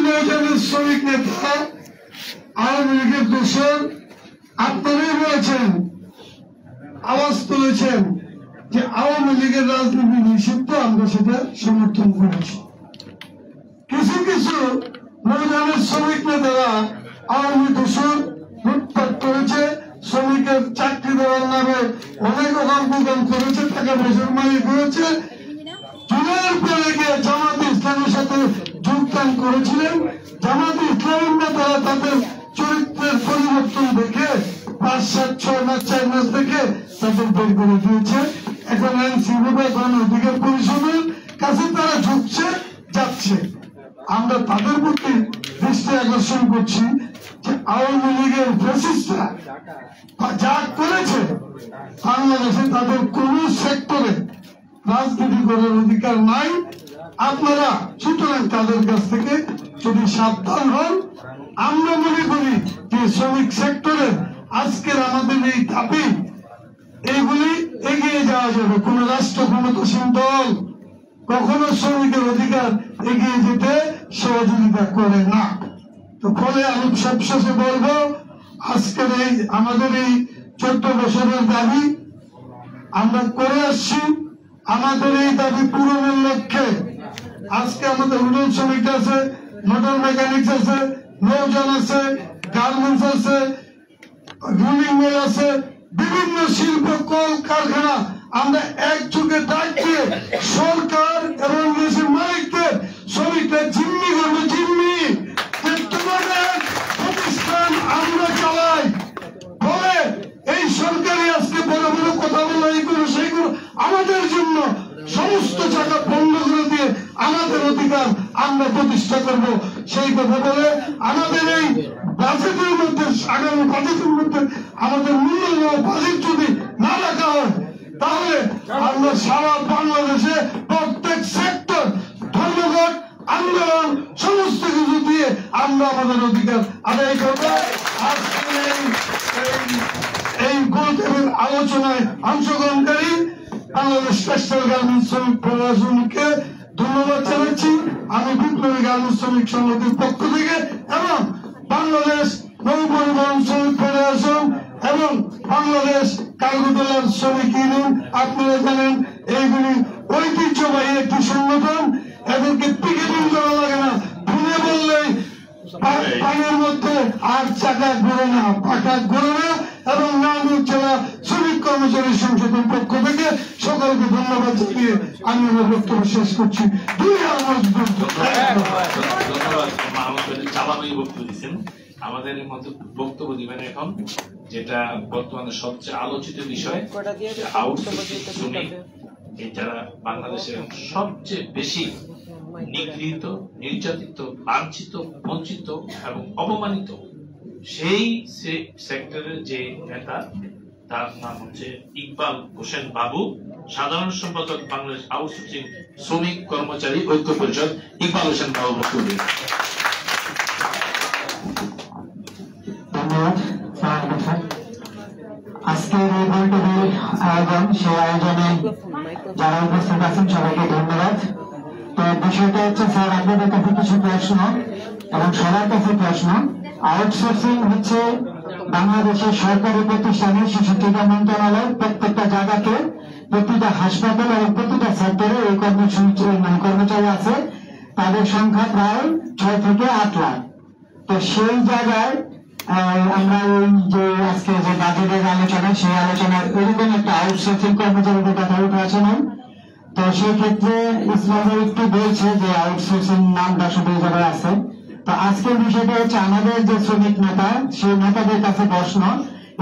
মৌজানের শ্রমিক নেতা আওয়ামী লীগের দোষর আপনারাই বলেছেন, আওয়াজ তুলেছেন যে আওয়ামী লীগের রাজনীতি নিষিদ্ধ, আমরা সেটা সমর্থন করেছি। কিছু কিছু মৌজানের শ্রমিক নেতারা আওয়ামী দোষর লুটপাট করেছে, শ্রমিকের চাকরি দেওয়ার নামে অনেক অকল্পকম করেছে, টাকা পয়সার মালিক হয়েছে। জুলাইয়ের পরে গিয়ে জামাতে ইসলামের সাথে যোগদান করেছিলেন। জামাতে ইসলামের নেতারা তাদের চরিত্রের পরিবর্তন দেখে 5, 7, 6 মাস 4 মাস দেখে তাদের বের করে দিয়েছে। এখন আইনশৃঙ্খলা বা গণ অধিকার পরিষদের কাছে তারা ঝুঁকছে, যাচ্ছে। আমরা তাদের প্রতি দৃষ্টি আকর্ষণ করছি যে আওয়ামী লীগের ফ্যাসিস্টরা যা করেছে, বাংলাদেশে তাদের কোন সেক্টরে রাজনীতি করার অধিকার নাই। আপনারা সুতরাং তাদের কাছ থেকে যদি সাবধান হন, আমরা মনে করি যে শ্রমিক সেক্টরে আজকের আমাদের এই দাবি, এইগুলি এগিয়ে যাওয়া যাবে। কোন রাষ্ট্র ক্ষমতাসীন দল কখনো শ্রমিকের অধিকার এগিয়ে যেতে সহযোগিতা করে না। তো ফলে আমি সবশেষে বলবো, আজকের এই আমাদের এই 14 বছরের দাবি আমরা করে আসছি। আমাদের এই দাবি পূরণের লক্ষ্যে আজকে আমাদের হোটেল শ্রমিক আছে, মোটর মেকানিক্স আছে, নৌযান আছে, গার্মেন্টস আছে, রুলিং মিল আছে, বিভিন্ন শিল্প কল কারখানা আমরা একযোগে ডাক দিয়ে সরকার এবং দেশের মালিকদের শ্রমিকদের জিম্মি করবো। জিম্মি তোমাদের প্রতিষ্ঠান আমরা চালাই বলে এই সরকারি আজকে বড় বড় কথা বলো, এইগুলো সেইগুলো আমাদের জন্য সমস্ত জায়গা বন্ধ করে দিয়ে আমাদের অধিকার আমরা প্রতিষ্ঠা করব, সেই কথা বলে আমাদের এই বাজেটের মধ্যে, আগামী বাজেটের মধ্যে আমাদের মূল্য বাজেট যদি না রাখা হয়, তাহলে আমরা সারা বাংলাদেশে প্রত্যেক সেক্টর, ধর্মঘট, আন্দোলন সমস্ত কিছু দিয়ে আমরা আমাদের অধিকার আদায় করব। এই গোলটেবিল আলোচনায় অংশগ্রহণকারী বাংলাদেশ টেক্সটাইল গার্মেন্টস শ্রমিক ফেডারেশনকে ধন্যবাদ জানাচ্ছি। আমি বিপ্লবী গার্মেন্টস শ্রমিক সংগঠনের পক্ষ থেকে এবং বাংলাদেশ নৌ পরিবহন শ্রমিক ফেডারেশন এবং বাংলাদেশ কার্গো ডলার শ্রমিক ইউনিয়ন, আপনারা জানেন এইগুলি ঐতিহ্যবাহী একটি সংগঠন। এদেরকে পিকেটিং করা লাগে না, ভুলে বললেই পানির মধ্যে আর চাকা ঘুরে না, পাকা ঘুরে না। এবং নারায়ণগঞ্জ জেলা শ্রমিক কর্মচারী সংসদের পক্ষ থেকে সকলকে ধন্যবাদ জানিয়ে আমি আমার বক্তব্য শেষ করছি। আমাদের মধ্যে বক্তব্য দিবেন এখন, যেটা বর্তমানে সবচেয়ে আলোচিত বিষয়, আউটসোর্সিং শ্রমিক, যারা বাংলাদেশের সবচেয়ে বেশি নিগৃহীত, নির্যাতিত, লাঞ্ছিত, বঞ্চিত এবং অপমানিত সেই সেক্টরের যে নেতা, তার নাম হচ্ছে ইকবাল হোসেন বাবু, সাধারণ সম্পাদক বাংলাদেশ আউটসোর্সিং শ্রমিক কর্মচারী ঐক্য পরিষদ। ইকবাল হোসেন বাবু বক্তব্য। আজকের এই গোলটেবিল আয়োজন, সেই আয়োজনে যারা উপস্থিত আছেন সবাইকে ধন্যবাদ। তো বিষয়টা হচ্ছে, স্যার আপনাদের কাছে কিছু প্রশ্ন এবং সবার কাছে প্রশ্ন। আউটসোর্সিং হচ্ছে বাংলাদেশের সরকারি প্রতিষ্ঠানের শিশু শিক্ষা মন্ত্রণালয় প্রত্যেকটা জায়গাতে, প্রতিটা হাসপাতাল এবং প্রতিটা সেক্টরে এই কর্মচারী আছে। তাদের সংখ্যা প্রায় 6 থেকে 8 লাখ। তো সেই জায়গায় আমরা এই যে আজকে যে বাজেটের আলোচনা, সেই আলোচনার এরকম একটা আউটসোর্সিং কর্মচারীদের কথা উঠে আসে নাই। তো সেই ক্ষেত্রে ইসলাম একটু বলছে যে আউটসোর্সিং নামটা শুধু এই জায়গায় আছে। তো আজকের বিষয়টা হচ্ছে, আমাদের যে শ্রমিক নেতা, সেই নেতাদের কাছে প্রশ্ন,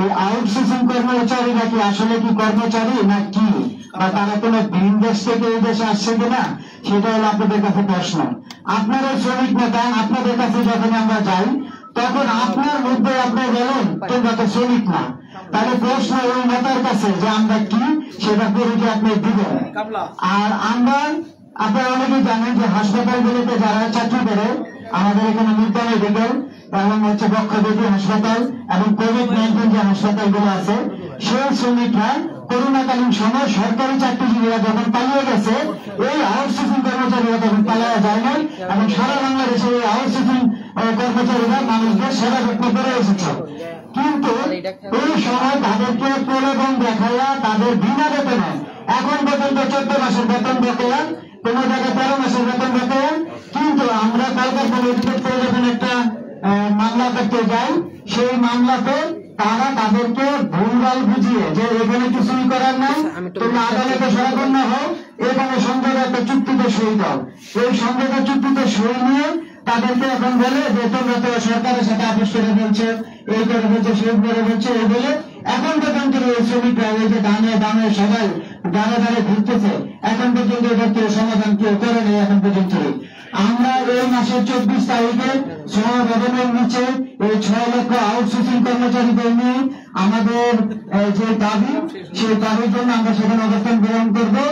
এই আউটসোর্সিং কর্মচারীরা কি আসলে কি কর্মচারী না কি, বা তারা কোনো ভিন দেশ থেকে এই দেশে আসছে কিনা, সেটা হলো আপনাদের কাছে প্রশ্ন। আপনারা শ্রমিক নেতা, আপনাদের কাছে যখন আমরা যাই তখন আপনার মধ্যে আপনি বলেন তোমরা তো শ্রমিক না, তাহলে প্রশ্ন ওই নেতার কাছে যে আমরা কি, সেটা পরিচয় আপনি দিবেন। আর আমরা, আপনারা অনেকে জানেন যে হাসপাতালগুলোতে যারা চাকরি করে, আমাদের এখানে মুদ্রা মেডিকেল এবং হচ্ছে বক্ষব্যাধি হাসপাতাল এবং কোভিড-19 যে হাসপাতালগুলো আছে, সেই শ্রমিকরা করোনাকালীন সময় সরকারি চাকরিজীবীরা যখন পালিয়ে গেছে, এই আউটসোর্সিং কর্মচারীরা তখন পালায়া যায় নাই এবং সারা বাংলাদেশে এই আউটসোর্সিং কর্মচারীরা মানুষদের সেবা যত্ন করে এসেছে। কিন্তু এই সময় তাদেরকে প্রলোভন দেখাইয়া তাদের বিনা বেতনে এখন পর্যন্ত 14 মাসের বেতন বকেয়া, কোন জায়গায় 13 মাসের বেতন বকেয়া। কিন্তু আমরা কলকাতা অধিদপ্তরে যখন একটা মামলা করতে যাই, সেই মামলাতে তারা তাদেরকে ভুলভাল বুঝিয়ে যে এখানে কিছুই করার নাই, তোমরা আদালতে শরণাপন্ন হও, এখানে সমঝোতা একটা চুক্তিতে সই দাও। এই সমঝোতা চুক্তিতে সই নিয়ে তাদেরকে এখন বলে যে তোমরা তো সরকারের সাথে আপোষ করে বলছে, এই করে বলছে, সেই করে বলছে, এই বলে এখন পর্যন্ত এই শ্রমিকরা এই যে দামে দামে সবাই দাঁড়ে দাঁড়ে ঘুরতেছে, এখন পর্যন্ত এটার কেউ সমাধান কেউ করে নেই এখন পর্যন্ত। আমরা এই মাসের 24 তারিখে শ্রম ভবনের নিচে এই 6 লক্ষ আউটসোর্সিং কর্মচারীদের নিয়ে আমাদের যে দাবি, সেই দাবির জন্য আমরা সেখানে অবস্থান গ্রহণ করবো।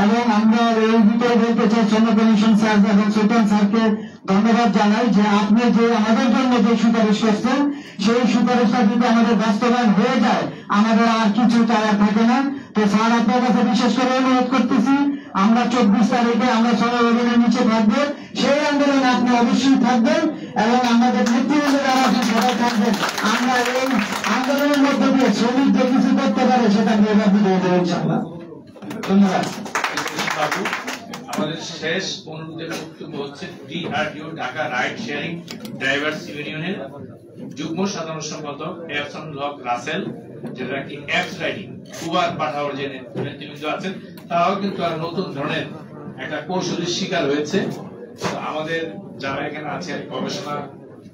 এবং আমরা এই ভিতরে বলতে চাই শ্রম কমিশন স্যার এবং সুলতান স্যারকে ধন্যবাদ জানাই যে আপনি যে আমাদের জন্য যে সুপারিশ করছেন, সেই সুপারিশটা যদি আমাদের বাস্তবায়ন হয়ে যায় আমাদের আর কিছু চাওয়ার থাকে না। তো স্যার আপনার কাছে বিশেষ করে অনুরোধ করতেছি, আমরা 24 তারিখে আমরা শ্রম ভবনের নিচে থাকবো, সেই আন্দোলনে আপনি অবশ্যই থাকবেন এবং আমাদের নেতৃবৃন্দ যারা আছেন সবাই থাকবেন। আমরা এই আন্দোলনের মধ্যে দিয়ে শ্রমিক যে কিছু করতে পারে সেটা নিয়ে দিয়ে দেবো ইনশাআল্লাহ। ধন্যবাদ। আমাদের শেষ অনুরোধের বক্তব্য হচ্ছে DRDO Dhaka ride sharing drivers ইউনিয়নের যুগ্ম সাধারণ সম্পাদক এহসানুল হক রাসেল, যেটা কি অ্যাপস রাইডিং উবার পাঠাওয়ার যে নেতৃবৃন্দ আছেন, তারাও কিন্তু আর নতুন ধরনের একটা কৌশলের শিকার হয়েছে। আমাদের যারা এখানে আছে গবেষণা,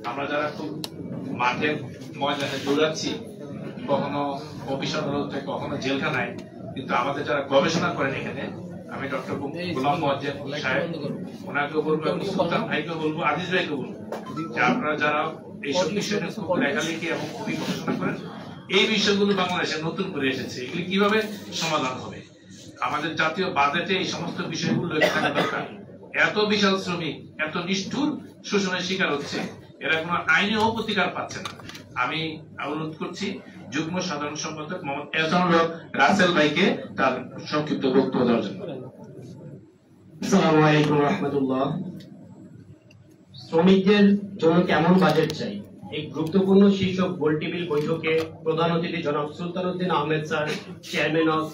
আমরা যারা খুব মাঠে ময়দানে দৌড়াচ্ছি, কখনো অফিস আদালতে, কখনো জেলখানায়, কিন্তু আমাদের যারা গবেষণা করেন এখানে, আমি ডক্টর গোলাম মুয়াজ্জেম সাহেব ওনাকে বলবো, এবং সুলতান ভাইকে বলবো, আজিজ ভাইকে বলবো যে আপনারা যারা এইসব বিষয় নিয়ে খুব লেখালেখি এবং খুবই গবেষণা করেন, এই বিষয়গুলো বাংলাদেশে নতুন করে এসেছে, এগুলি কিভাবে সমাধান হবে, আমাদের জাতীয় বাজেটে এই সমস্ত বিষয়গুলো লেখা থাকা দরকার। এত বিশাল শ্রমিক এত নিষ্ঠুর শোষণের শিকার হচ্ছে, এরা কোনো আইনেও প্রতিকার পাচ্ছে না। আমি অনুরোধ করছি যুগ্ম সাধারণ সম্পাদক মোহাম্মদ এহসানুল হক রাসেল ভাইকে তার সংক্ষিপ্ত বক্তব্য দেওয়ার জন্য। আসসালামু আলাইকুম রাহমাতুল্লাহ। শ্রমিকদের জন্য কেমন বাজেট চাই, এই গুরুত্বপূর্ণ শীর্ষক গোলটেবিল বৈঠকে প্রধান অতিথি জনাব Sultan Uddin Ahmed sir, chairman of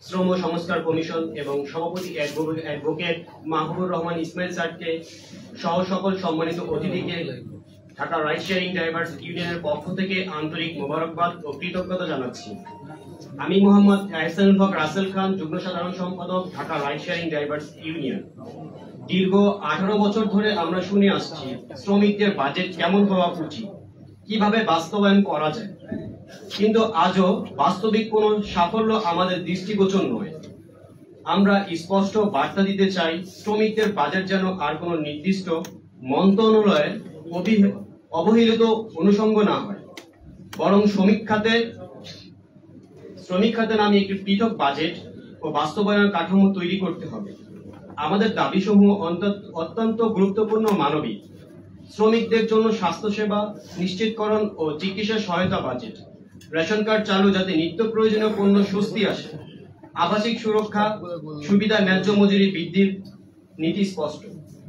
শ্রম সংস্কার কমিশন এবং সভাপতি অ্যাডভোকেট মাহবুবুর রহমান ইসমাইল স্যারকে সহ সকল সম্মানিত অতিথিকে ঢাকা রাইড শেয়ারিং ড্রাইভার্স ইউনিয়নের পক্ষ থেকে আন্তরিক মোবারকবাদ ও কৃতজ্ঞতা জানাচ্ছি। আমি মোহাম্মদ এহসানুল হক রাসেল খান, যুগ্ম সাধারণ সম্পাদক, Dhaka ride sharing drivers union. দীর্ঘ 18 বছর ধরে আমরা শুনে আসছি শ্রমিকদের বাজেট কেমন হওয়া উচিত, কিভাবে বাস্তবায়ন করা যায়, কিন্তু আজও বাস্তবিক কোনো সাফল্য আমাদের দৃষ্টিগোচর নয়। আমরা স্পষ্ট বার্তা দিতে চাই, শ্রমিকদের বাজেট যেন আর কোনো নির্দিষ্ট মন্ত্রণালয়ের অবহেলিত অনুষঙ্গ না হয়, বরং শ্রমিক খাতে নামে একটি পৃথক বাজেট ও বাস্তবায়ন কাঠামো তৈরি করতে হবে। আমাদের দাবিসমূহ অত্যন্ত গুরুত্বপূর্ণ মানবিক, শ্রমিকদের জন্য স্বাস্থ্যসেবা নিশ্চিতকরণ ও চিকিৎসা সহায়তা বাজেট, রেশন কার্ড চালু যাতে নিত্য প্রয়োজনীয় পণ্য স্বস্তি আসে, আবাসিক সুরক্ষা সুবিধা, ন্যায্য মজুরি বৃদ্ধির নীতি স্পষ্ট।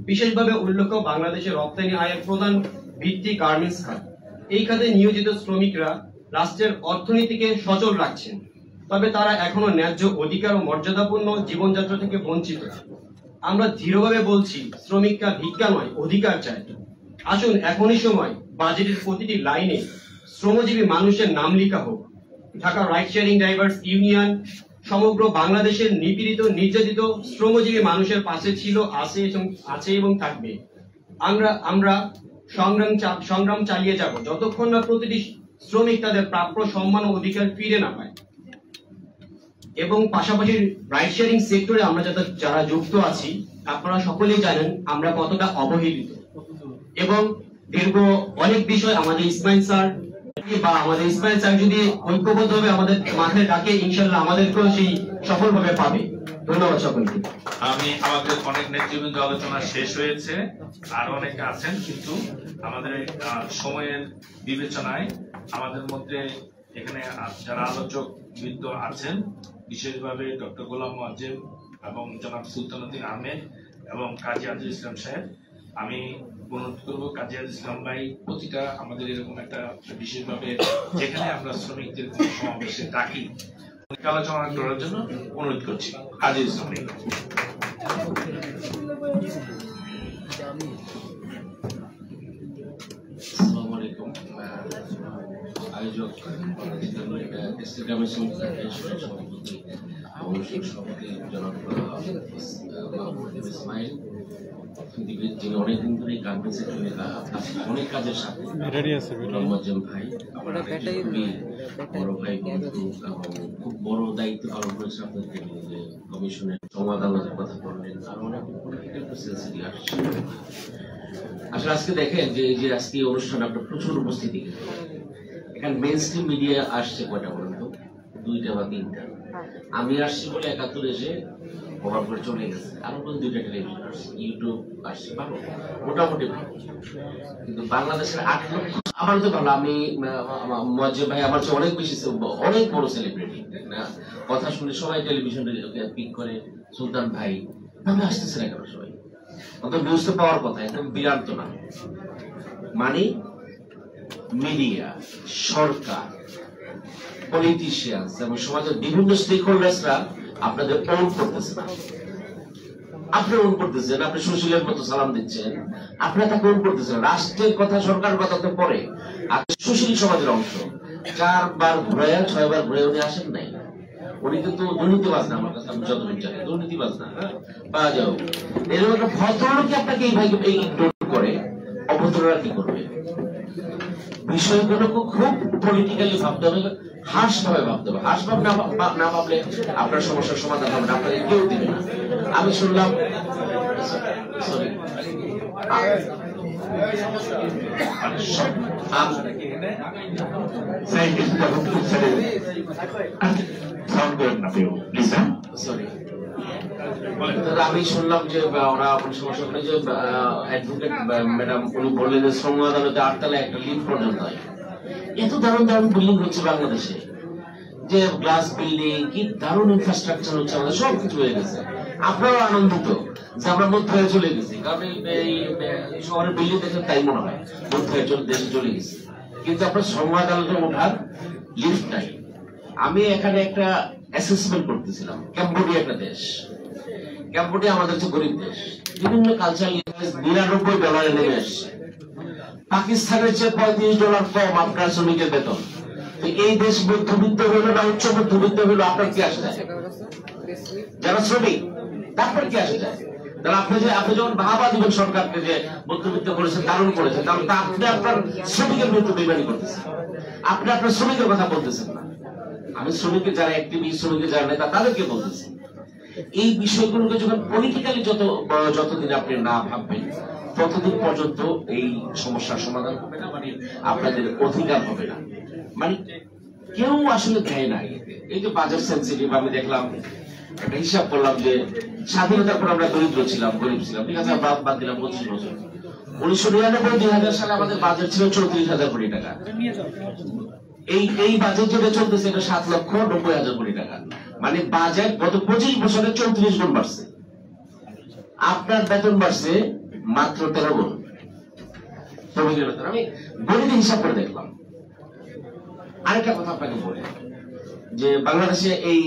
বিশেষভাবে উল্লেখ্য বাংলাদেশের রপ্তানি আয়ের প্রধান ভিত্তি গার্মেন্টস খাত। এই খাতে নিয়োজিত শ্রমিকরা রাষ্ট্রের অর্থনীতিকে সচল রাখছেন, তবে তারা এখনো ন্যায্য অধিকার ও মর্যাদাপূর্ণ জীবনযাত্রা থেকে বঞ্চিত। আমরা দৃঢ়ভাবে বলছি, শ্রমিকরা ভিক্ষা নয়, অধিকার চায়। আসুন এখনই সময় বাজেটের প্রতিটি লাইনে শ্রমজীবী মানুষের নাম লেখা হোক। Dhaka ride sharing drivers union সমগ্র বাংলাদেশের নিপীড়িত নির্যাতিত শ্রমজীবী মানুষের পাশে ছিল, আছে এবং থাকবে। আমরা সংগ্রাম চালিয়ে যাব যতক্ষণ না প্রতিটি শ্রমিক তাদের প্রাপ্য সম্মান ও অধিকার ফিরে না পায়। এবং পাশাপাশি রাইড শেয়ারিং সেক্টরে আমরা যারা যুক্ত আছি, আপনারা সকলেই জানেন আমরা কতটা অবহেলিত, এবং দীর্ঘ অনেক বিষয় আমাদের ইসমাইল স্যার যদি ঐক্যবদ্ধভাবে আমাদের মাঠে ডাকে, ইনশাল্লাহ আমাদেরকেও সেই সফলভাবে পাবে। ধন্যবাদ সকলকে। আমাদের অনেক নেতৃবৃন্দ আলোচনা শেষ হয়েছে, আর অনেকে আছেন, কিন্তু আমাদের সময়ের বিবেচনায় আমাদের মধ্যে এখানে যারা আলোচক বৃন্দ আছেন, বিশেষভাবে ডক্টর গোলাম মুয়াজ্জেম এবং জনাব সুলতানুদ্দিন আহমেদ এবং কাজী আজিজুল ইসলাম সাহেব, আমি অনুরোধ করবো কাজী আজিজুল ইসলাম ভাই প্রতিটা আমাদের এরকম একটা বিশেষভাবে যেখানে আমরা শ্রমিকদের সমাবেশে ডাকি আলোচনা করার জন্য অনুরোধ করছি। কাজী ইসলাম ভাই। আসসালামু আলাইকুম। আয়োজক সভাপতি জনাব ইসমাইল, যিনি অনেকদিন ধরে গার্মেন্টস সেক্টরে অনেক কাজের সাথে ভাই, আমার বড় ভাই বন্ধু এবং খুব বড় দায়িত্ব পালন করেছে আপনাদের যে কমিশনের সংবাদ আলোচনার কথা বললেন, আর অনেক আসলে আজকে দেখেন যে আজকে অনুষ্ঠানে আপনার প্রচুর উপস্থিতি, এখানে মেইন স্ট্রিম মিডিয়া আসছে কয়টা বলুন তো? 2টা বা 3টা। আমি আসছি বলে 71 এসে কভার করে চলে গেছে, আরো 2টা টেলিভিশন আসছে, ইউটিউব আসছে, ভালো মোটামুটি ভালো। কিন্তু বাংলাদেশের 8 লক্ষ আমার তো ভালো। আমি মুয়াজ্জেম ভাই আমার চেয়ে অনেক বেশি, অনেক বড় সেলিব্রিটি না, কথা শুনে সবাই টেলিভিশনে পিক করে সুলতান ভাই, আমি আসতেছে না কেন সবাই? অন্তত নিউজ তো পাওয়ার কথা, একদম বিরাট না। মানে মিডিয়া, সরকার, পলিটিশিয়ানস এবং সমাজের বিভিন্ন স্টেক হোল্ডার্সরা আপনাদের ওন করতেছে না। আপনি ওন করতেছেন, আপনি সুশীলের মতো সালাম দিচ্ছেন, আপনি তাকে ওন করতেছেন। রাষ্ট্রের কথা, সরকারের কথা তো পরে, আপনি সুশীল সমাজের অংশ। 4 বার ঘুরে 6 বার ঘুরে উনি আসেন নাই। উনি কিন্তু দুর্নীতিবাজ না, আমার কাছে আমি যতদিন জানি দুর্নীতিবাজ না। পাওয়া যাও এরকম একটা ভদ্রলোকে আপনাকে এই ভাইকে ইগনোর করে, অভদ্ররা কি করবে? বিষয়গুলোকে খুব পলিটিক্যালি ভাবতে হবে, হাস ভাবে ভাবতে হবে। হাস ভাব না ভাবলে আপনার সমস্যার সমাধান হবে না, আপনাকে কেউ দিবে না। আমি শুনলাম আমি শুনলাম যে ওরা সমস্যা করে যে অ্যাডভোকেট ম্যাডাম উনি বললেন যে শ্রম আদালতে 8 তলায় একটা লিফট পর্যন্ত হয়। এত দারুণ দারুণ বিল্ডিং হচ্ছে বাংলাদেশে, যে গ্লাস বিল্ডিং, কি দারুণ ইনফ্রাস্ট্রাকচার হচ্ছে, আমাদের সবকিছু হয়ে গেছে। আপনারাও আনন্দিত যে আমরা মধ্য হয়ে চলে গেছি, কারণ এই শহরের বিল্ডিং দেখে তাই মনে হয় মধ্য হয়ে দেশে চলে গেছি। কিন্তু আপনার শ্রম আদালতে ওঠার লিফট নাই। আমি এখানে একটা অ্যাসেসমেন্ট করতেছিলাম, ক্যাম্বোডিয়া একটা দেশ, ক্যাম্বোডিয়া আমাদের চেয়ে গরিব দেশ, বিভিন্ন কালচার $99 নেমে আসছে। পাকিস্তানের চেয়ে $35 কম আপনার শ্রমিকের বেতন। এই দেশ মধ্যবিত্ত হইল না উচ্চ মধ্যবিত্ত হইল, আপনার কি আসে যায়? যারা শ্রমিক তারপর কি আসে যায়? তাহলে আপনি যখন বাহাবা দিবেন সরকারকে যে মধ্যবিত্ত করেছেন, দারুণ করেছেন, তাহলে আপনি আপনার শ্রমিকের মৃত্যু বেমানি করতেছেন, আপনি আপনার শ্রমিকের কথা বলতেছেন না। আমি শ্রমিকের যারা অ্যাক্টিভিস্ট, শ্রমিকের যারা নেতা, তাদেরকে বলতেছি এই বিষয়গুলোকে যখন পলিটিক্যালি যতদিন আপনি না ভাববেন ততদিন পর্যন্ত এই সমস্যার সমাধান হবে না, মানে আপনাদের অধিকার হবে না। মানে কেউ আসলে দেয় না। এই যে বাজার সেন্সিটিভ, আমি দেখলাম একটা হিসাব করলাম যে স্বাধীনতার পর আমরা দরিদ্র ছিলাম, গরিব ছিলাম, ঠিক আছে, বাদ দিলাম 25 বছর। 1999-2000 সালে আমাদের বাজেট ছিল 34,000 কোটি টাকা। এই বাজেট যেটা চলতেছে এটা 7,90,000 কোটি টাকা। মানে বাজেট গত 25 বছরে 34 গুণ বাড়ছে। আপনার বেতন বাড়ছে মাত্র 13 গুণ। আমি গণিত হিসাব করে দেখলাম। আরেকটা কথা আপনাকে বলি যে বাংলাদেশে এই